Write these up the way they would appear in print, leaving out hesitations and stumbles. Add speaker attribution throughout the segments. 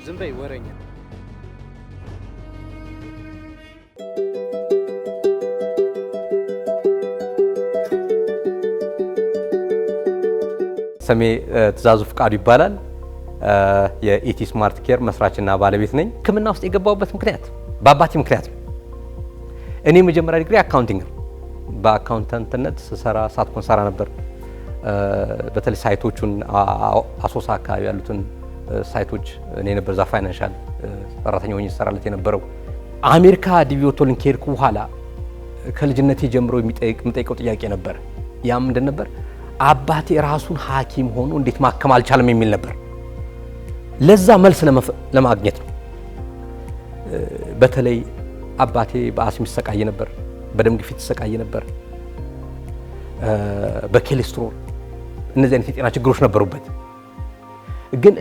Speaker 1: ዝም በይ ወሬኛ።
Speaker 2: ስሜ ትእዛዙ ፍቃዱ ይባላል። የኢቲ ስማርት ኬር መስራችና ባለቤት ነኝ። ሕክምና ውስጥ የገባሁበት ምክንያት በአባቴ ምክንያት ነው። እኔ መጀመሪያ ዲግሪ አካውንቲንግ ነው። በአካውንታንትነት ስሰራ ሳትኮን ሰራ ነበር። በተለይ ሳይቶቹን አሶሳ አካባቢ ያሉትን ሳይቶች እኔ ነበር ዛ ፋይናንሻል ሰራተኛ ሆኜ ሰራለት የነበረው። አሜሪካ ዲቪ ወጥቶልኝ ከሄድኩ በኋላ ከልጅነቴ ጀምሮ የምጠይቀው ጥያቄ ነበር። ያ ምንድን ነበር? አባቴ ራሱን ሐኪም ሆኖ እንዴት ማከም አልቻለም የሚል ነበር። ለዛ መልስ ለማግኘት ነው። በተለይ አባቴ በአስም ይሰቃይ ነበር፣ በደም ግፊት ይሰቃይ ነበር፣ በኮሌስትሮል እነዚህ አይነት የጤና ችግሮች ነበሩበት። ግን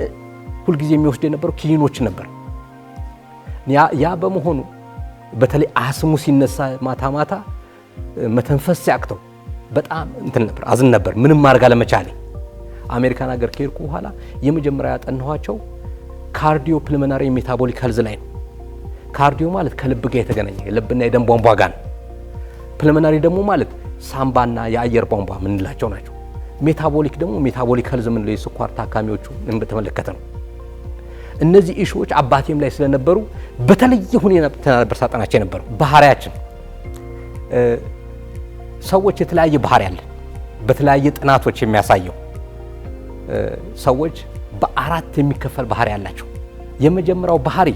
Speaker 2: ሁልጊዜ የሚወስድ የነበረው ኪኒኖችን ነበር። ያ በመሆኑ በተለይ አስሙ ሲነሳ ማታ ማታ መተንፈስ ሲያቅተው በጣም እንትን ነበር፣ አዝን ነበር ምንም ማድረግ አለመቻሌ። አሜሪካን ሀገር ከሄድኩ በኋላ የመጀመሪያ ያጠናኋቸው ካርዲዮ ፕልሞናሪ ሜታቦሊክ ሄልዝ ላይ ነው። ካርዲዮ ማለት ከልብ ጋር የተገናኘ ልብና የደም ቧንቧ ጋር ነው። ፕልሞናሪ ደግሞ ማለት ሳምባና የአየር ቧንቧ ምንላቸው ናቸው። ሜታቦሊክ ደግሞ ሜታቦሊክ ሄልዝ ምንለው የስኳር ታካሚዎቹ በተመለከተ ነው። እነዚህ ኢሹዎች አባቴም ላይ ስለነበሩ በተለየ ሁኔታ ነበር ሳጠናቸው የነበሩ። ባህሪያችን ሰዎች የተለያየ ባህሪ አለ። በተለያየ ጥናቶች የሚያሳየው ሰዎች በአራት የሚከፈል ባህሪ ያላቸው። የመጀመሪያው ባህሪ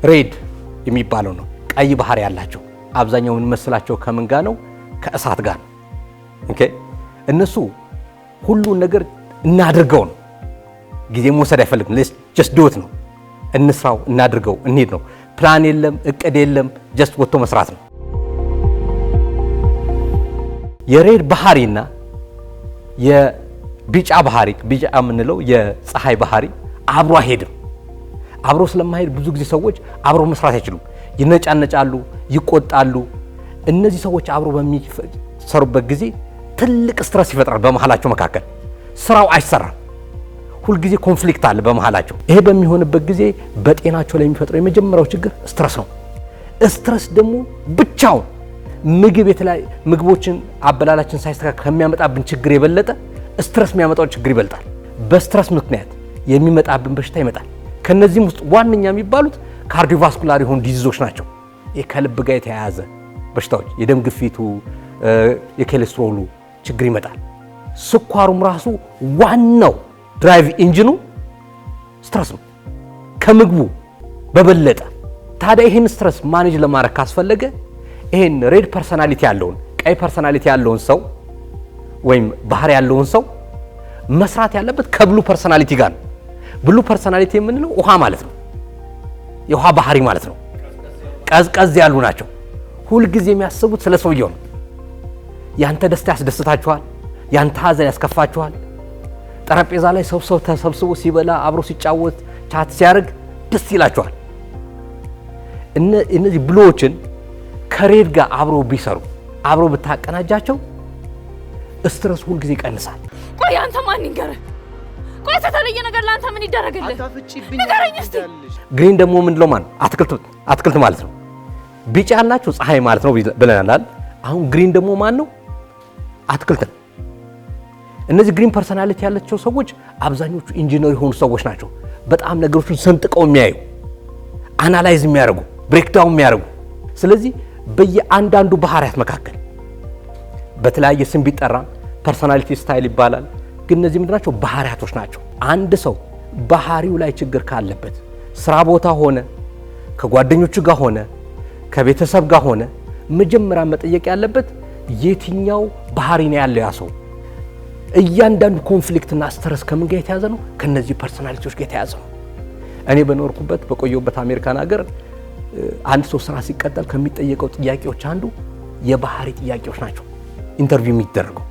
Speaker 2: ሬድ የሚባለው ነው። ቀይ ባህሪ ያላቸው አብዛኛው የምንመስላቸው ከምን ጋር ነው? ከእሳት ጋር ነው። ኦኬ እነሱ ሁሉን ነገር እናድርገው ነው። ጊዜ መውሰድ አይፈልግም። ሌትስ ጀስት ዱ ኢት ነው። እንስራው፣ እናድርገው፣ እንሂድ ነው። ፕላን የለም፣ እቅድ የለም። ጀስት ወጥቶ መስራት ነው። የሬድ ባህሪና የቢጫ ባህሪ፣ ቢጫ የምንለው የፀሐይ ባህሪ አብሮ አይሄድም። አብሮ ስለማይሄድ ብዙ ጊዜ ሰዎች አብሮ መስራት አይችሉም። ይነጫነጫሉ፣ ይቆጣሉ። እነዚህ ሰዎች አብሮ በሚሰሩበት ጊዜ ትልቅ ስትረስ ይፈጥራል በመሃላቸው መካከል። ስራው አይሰራም። ሁልጊዜ ኮንፍሊክት አለ በመሃላቸው። ይሄ በሚሆንበት ጊዜ በጤናቸው ላይ የሚፈጥረው የመጀመሪያው ችግር ስትረስ ነው። ስትረስ ደግሞ ብቻውን የተለያዩ ምግቦችን አበላላችን ሳይስተካከል ከሚያመጣብን ችግር የበለጠ ስትረስ የሚያመጣው ችግር ይበልጣል። በስትረስ ምክንያት የሚመጣብን በሽታ ይመጣል። ከነዚህም ውስጥ ዋነኛ የሚባሉት ካርዲዮቫስኩላር የሆኑ ዲዚዞች ናቸው። ከልብ ጋር የተያያዘ በሽታዎች፣ የደም ግፊቱ፣ የኮሌስትሮሉ ችግር ይመጣል። ስኳሩም ራሱ ዋናው ድራይቭ ኢንጂኑ ስትረስ ነው ከምግቡ በበለጠ። ታዲያ ይህን ስትረስ ማኔጅ ለማድረግ ካስፈለገ ይህን ሬድ ፐርሰናሊቲ ያለውን ቀይ ፐርሰናሊቲ ያለውን ሰው ወይም ባህሪ ያለውን ሰው መስራት ያለበት ከብሉ ፐርሰናሊቲ ጋር ነው። ብሉ ፐርሰናሊቲ የምንለው ውሃ ማለት ነው። የውሃ ባህሪ ማለት ነው። ቀዝቀዝ ያሉ ናቸው። ሁልጊዜ የሚያስቡት ስለ ሰውየው ነው። ያንተ ደስታ ያስደስታችኋል፣ ያንተ ሀዘን ያስከፋችኋል። ጠረጴዛ ላይ ሰው ተሰብስቦ ሲበላ አብሮ ሲጫወት ቻት ሲያደርግ ደስ ይላችኋል። እነዚህ ብሎዎችን ከሬድ ጋር አብሮ ቢሰሩ አብሮ ብታቀናጃቸው ስትረስ ሁልጊዜ ይቀንሳል።
Speaker 3: ቆይ አንተ ማን ይንገርህ? ቆይ ተተለየ ነገር ለአንተ ምን ይደረግልህ? ንገረኝ እስቲ።
Speaker 2: ግሪን ደግሞ ምንድነው? ማን አትክልት ማለት ነው። ቢጫ ያላችሁ ፀሐይ ማለት ነው ብለናል። አሁን ግሪን ደግሞ ማን ነው? አትክልት ነው። እነዚህ ግሪን ፐርሰናሊቲ ያላቸው ሰዎች አብዛኞቹ ኢንጂነር የሆኑ ሰዎች ናቸው። በጣም ነገሮችን ሰንጥቀው የሚያዩ፣ አናላይዝ የሚያደርጉ፣ ብሬክዳውን የሚያደርጉ። ስለዚህ በየአንዳንዱ ባህሪያት መካከል በተለያየ ስም ቢጠራ ፐርሰናሊቲ ስታይል ይባላል። ግን እነዚህ ምንድናቸው? ባህሪያቶች ናቸው። አንድ ሰው ባህሪው ላይ ችግር ካለበት ስራ ቦታ ሆነ ከጓደኞቹ ጋር ሆነ ከቤተሰብ ጋር ሆነ መጀመሪያ መጠየቅ ያለበት የትኛው ባህሪ ነው ያለው ያ ሰው። እያንዳንዱ ኮንፍሊክትና ስትረስ ከምን ጋር የተያዘ ነው? ከነዚህ ፐርሰናሊቲዎች ጋር የተያዘ ነው። እኔ በኖርኩበት በቆየሁበት አሜሪካን ሀገር አንድ ሰው ስራ ሲቀጠል ከሚጠየቀው ጥያቄዎች አንዱ የባህሪ ጥያቄዎች ናቸው ኢንተርቪው የሚደረገው።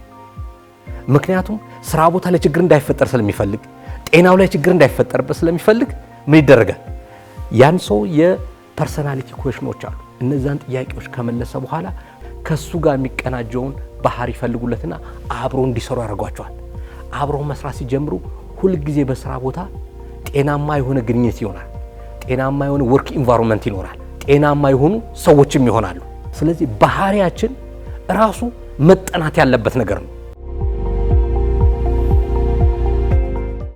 Speaker 2: ምክንያቱም ስራ ቦታ ላይ ችግር እንዳይፈጠር ስለሚፈልግ፣ ጤናው ላይ ችግር እንዳይፈጠርበት ስለሚፈልግ ምን ይደረጋል? ያን ሰው የፐርሰናሊቲ ኩዌሽኖች አሉ። እነዛን ጥያቄዎች ከመለሰ በኋላ ከሱ ጋር የሚቀናጀውን ባህሪ ይፈልጉለትና አብሮ እንዲሰሩ ያደርጓቸዋል። አብሮ መስራት ሲጀምሩ ሁልጊዜ በስራ ቦታ ጤናማ የሆነ ግንኙነት ይሆናል። ጤናማ የሆነ ወርክ ኢንቫይሮንመንት ይኖራል። ጤናማ የሆኑ ሰዎችም ይሆናሉ። ስለዚህ ባህሪያችን ራሱ መጠናት ያለበት ነገር ነው።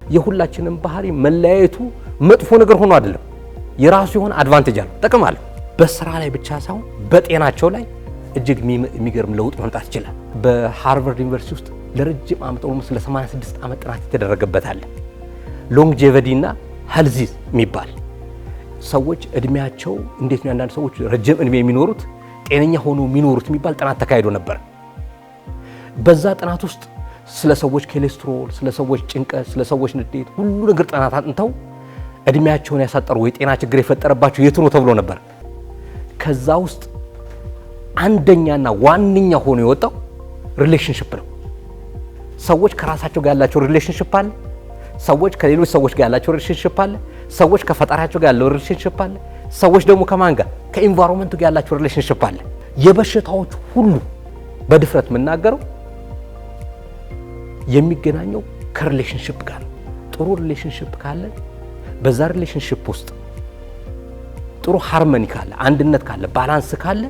Speaker 2: የሁላችንም ባህሪ መለያየቱ መጥፎ ነገር ሆኖ አይደለም። የራሱ የሆነ አድቫንቴጅ አለው፣ ጥቅም አለው። በስራ ላይ ብቻ ሳይሆን በጤናቸው ላይ እጅግ የሚገርም ለውጥ መምጣት ይችላል። በሃርቫርድ ዩኒቨርሲቲ ውስጥ ለረጅም ዓመት ኦልሞስት ለ86 ዓመት ጥናት የተደረገበት አለ። ሎንግጄቪቲ እና ሄልዚ የሚባል ሰዎች እድሜያቸው እንዴት ነው አንዳንድ ሰዎች ረጅም እድሜ የሚኖሩት ጤነኛ ሆኖ የሚኖሩት የሚባል ጥናት ተካሂዶ ነበር። በዛ ጥናት ውስጥ ስለ ሰዎች ኮሌስትሮል፣ ስለ ሰዎች ጭንቀት፣ ስለ ሰዎች ንዴት ሁሉ ነገር ጥናት አጥንተው እድሜያቸውን ያሳጠሩ የጤና ችግር የፈጠረባቸው የቱ ነው ተብሎ ነበር። ከዛ ውስጥ አንደኛና ዋነኛ ሆኖ የወጣው ሪሌሽንሺፕ ነው። ሰዎች ከራሳቸው ጋር ያላቸው ሪሌሽንሺፕ አለ። ሰዎች ከሌሎች ሰዎች ጋር ያላቸው ሪሌሽንሺፕ አለ። ሰዎች ከፈጣሪያቸው ጋር ያለው ሪሌሽንሺፕ አለ። ሰዎች ደግሞ ከማን ጋር ከኢንቫይሮንመንቱ ጋር ያላቸው ሪሌሽንሺፕ አለ። የበሽታዎች ሁሉ በድፍረት የምናገረው የሚገናኘው ከሪሌሽንሺፕ ጋር ነው። ጥሩ ሪሌሽንሺፕ ካለ በዛ ሪሌሽንሺፕ ውስጥ ጥሩ ሃርመኒ ካለ፣ አንድነት ካለ፣ ባላንስ ካለ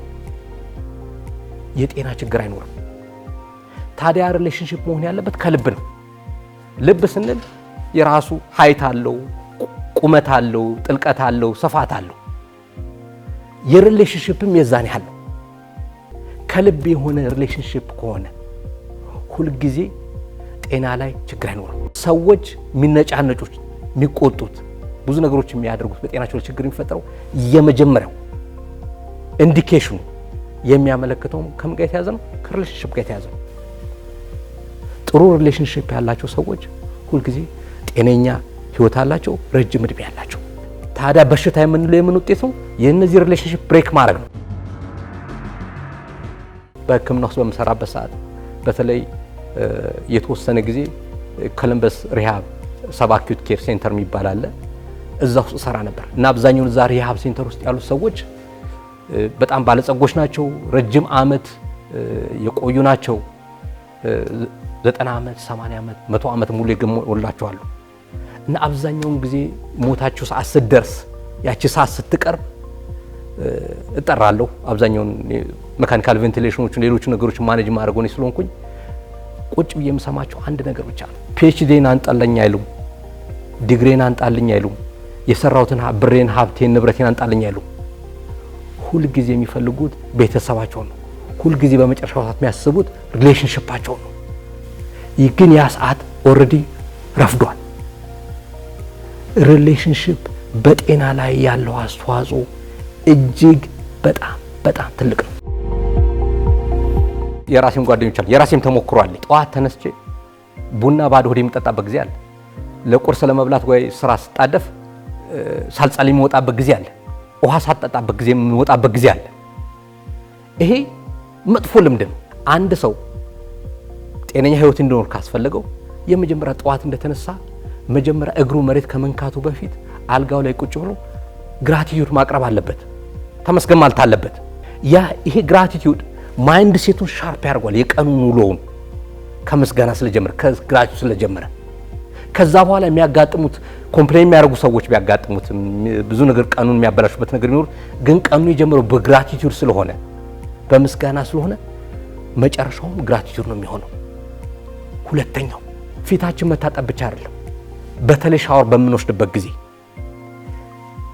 Speaker 2: የጤና ችግር አይኖርም። ታዲያ ሪሌሽንሺፕ መሆን ያለበት ከልብ ነው። ልብ ስንል የራሱ ሀይት አለው፣ ቁመት አለው፣ ጥልቀት አለው፣ ስፋት አለው። የሪሌሽንሺፕም የዛን ያህል ነው። ከልብ የሆነ ሪሌሽንሺፕ ከሆነ ሁልጊዜ ጤና ላይ ችግር አይኖርም። ሰዎች የሚነጫነጩት፣ የሚቆጡት፣ ብዙ ነገሮች የሚያደርጉት በጤናቸው ላይ ችግር የሚፈጠረው የመጀመሪያው ኢንዲኬሽኑ የሚያመለክተው ከምን ጋር የተያዘ ነው? ከሪሌሽንሺፕ ጋር የተያዘ ነው። ጥሩ ሪሌሽንሺፕ ያላቸው ሰዎች ሁልጊዜ ጤነኛ ህይወት አላቸው፣ ረጅም እድሜ ያላቸው። ታዲያ በሽታ የምንለው የምን ውጤት ነው? የእነዚህ ሪሌሽንሺፕ ብሬክ ማድረግ ነው። በህክምና ውስጥ በምሰራበት ሰዓት በተለይ የተወሰነ ጊዜ ኮሎምበስ ሪሃብ ሰብ አኪዩት ኬር ሴንተር የሚባል አለ። እዛ ውስጥ ሰራ ነበር እና አብዛኛውን እዛ ሪሃብ ሴንተር ውስጥ ያሉት ሰዎች በጣም ባለጸጎች ናቸው። ረጅም ዓመት የቆዩ ናቸው። 90 ዓመት፣ 80 ዓመት፣ 100 ዓመት ሙሉ የሞላቸዋል። እና አብዛኛውን ጊዜ ሞታቸው ሰዓት ስትደርስ ያቺ ሰዓት ስትቀርብ እጠራለሁ። አብዛኛውን ሜካኒካል ቬንቲሌሽኖችን ሌሎች ነገሮች ማኔጅ ማድረግ ሆነ ስለሆንኩኝ ቁጭ ብዬ የምሰማቸው አንድ ነገር ብቻ ነው። ፒኤችዲን አንጣልኝ አይሉም፣ ዲግሪን አንጣልኝ አይሉም፣ የሰራሁትን ብሬን፣ ሀብቴን፣ ንብረቴን አንጣልኝ አይሉም። ሁል ጊዜ የሚፈልጉት ቤተሰባቸውን ነው። ሁል ጊዜ በመጨረሻው ሰዓት የሚያስቡት ሪሌሽንሺፓቸውን ነው። ይህ ግን ያ ሰዓት ኦልሬዲ ረፍዷል። ሪሌሽንሺፕ በጤና ላይ ያለው አስተዋጽኦ እጅግ በጣም በጣም ትልቅ ነው። የራሴም ጓደኞች አሉ፣ የራሴም ተሞክሮ አለ። ጠዋት ተነስቼ ቡና ባዶ ሆዴ የምጠጣበት ጊዜ አለ። ለቁርስ ለመብላት ወይ ስራ ስጣደፍ ሳልጸልይ የምወጣበት ጊዜ አለ። ውሃ ሳጠጣበት ጊዜ የምወጣበት ጊዜ አለ። ይሄ መጥፎ ልምድ ነው። አንድ ሰው ጤነኛ ህይወት እንዲኖር ካስፈለገው የመጀመሪያ ጠዋት እንደተነሳ መጀመሪያ እግሩ መሬት ከመንካቱ በፊት አልጋው ላይ ቁጭ ብሎ ግራቲቲዩድ ማቅረብ አለበት፣ ተመስገን ማለት አለበት። ይሄ ግራቲቲዩድ ማይንድ ሴቱን ሻርፕ ያደርጓል። የቀኑን ውሎውን ከምስጋና ስለጀመረ ከግራቲቲዩድ ስለጀመረ ከዛ በኋላ የሚያጋጥሙት ኮምፕሌን የሚያደርጉ ሰዎች ቢያጋጥሙት ብዙ ነገር ቀኑን የሚያበላሹበት ነገር ይኖር፣ ግን ቀኑ የጀመረው በግራቲቲዩድ ስለሆነ በምስጋና ስለሆነ መጨረሻውም ግራቲቲዩድ ነው የሚሆነው። ሁለተኛው ፊታችን መታጠብ ብቻ አይደለም። በተለይ ሻወር በምንወስድበት ጊዜ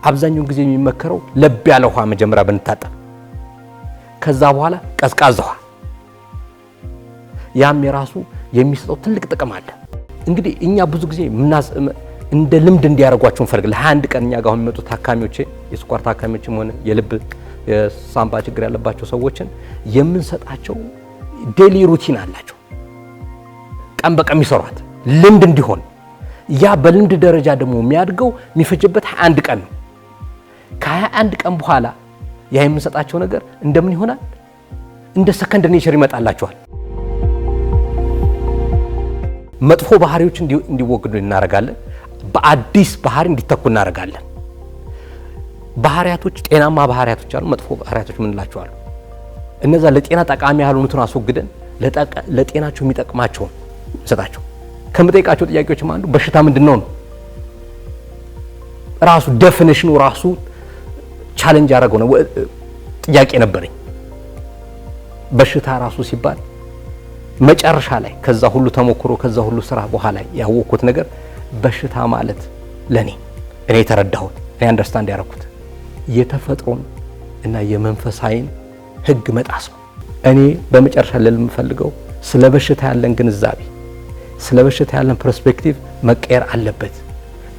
Speaker 2: አብዛኛውን ጊዜ የሚመከረው ለብ ያለ ውሃ መጀመሪያ ብንታጠብ፣ ከዛ በኋላ ቀዝቃዛ ውሃ። ያም የራሱ የሚሰጠው ትልቅ ጥቅም አለ። እንግዲህ እኛ ብዙ ጊዜ እንደ ልምድ እንዲያደርጓቸው እንፈልግ። ለ21 ቀን እኛ ጋር የሚመጡ ታካሚዎች፣ የስኳር ታካሚዎችም ሆነ የልብ የሳምባ ችግር ያለባቸው ሰዎችን የምንሰጣቸው ዴሊ ሩቲን አላቸው። ቀን በቀን የሚሰሯት ልምድ እንዲሆን፣ ያ በልምድ ደረጃ ደግሞ የሚያድገው የሚፈጅበት 21 ቀን ነው። ከ21 ቀን በኋላ ያ የምንሰጣቸው ነገር እንደምን ይሆናል? እንደ ሰከንድ ኔቸር ይመጣላቸዋል። መጥፎ ባህሪዎች እንዲወግዱ እናደርጋለን። በአዲስ ባህሪ እንዲተኩ እናደርጋለን። ባህሪያቶች፣ ጤናማ ባህሪያቶች አሉ፣ መጥፎ ባህሪያቶች ምንላቸው አሉ። እነዛ ለጤና ጠቃሚ ያልሆኑትን አስወግደን ለጤናቸው የሚጠቅማቸውን እንሰጣቸው። ከምጠይቃቸው ጥያቄዎችም አንዱ በሽታ ምንድነው ነው። ራሱ ዴፊኒሽኑ ራሱ ቻሌንጅ ያደረገው ነው ጥያቄ ነበረኝ በሽታ ራሱ ሲባል መጨረሻ ላይ ከዛ ሁሉ ተሞክሮ ከዛ ሁሉ ስራ በኋላ ያወቅኩት ነገር በሽታ ማለት ለኔ እኔ ተረዳሁት እኔ አንደርስታንድ ያደረኩት የተፈጥሮን እና የመንፈሳዊን ህግ መጣስ ነው እኔ በመጨረሻ ለልምፈልገው ስለ በሽታ ያለን ግንዛቤ ስለ በሽታ ያለን ፐርስፔክቲቭ መቀየር አለበት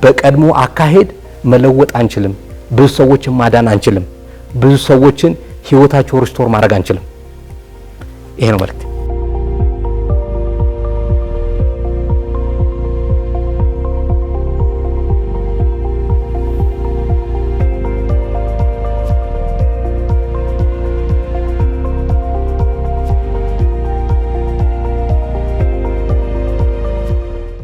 Speaker 2: በቀድሞ አካሄድ መለወጥ አንችልም ብዙ ሰዎችን ማዳን አንችልም ብዙ ሰዎችን ህይወታቸው ሪስቶር ማድረግ አንችልም ይሄ ነው መልእክት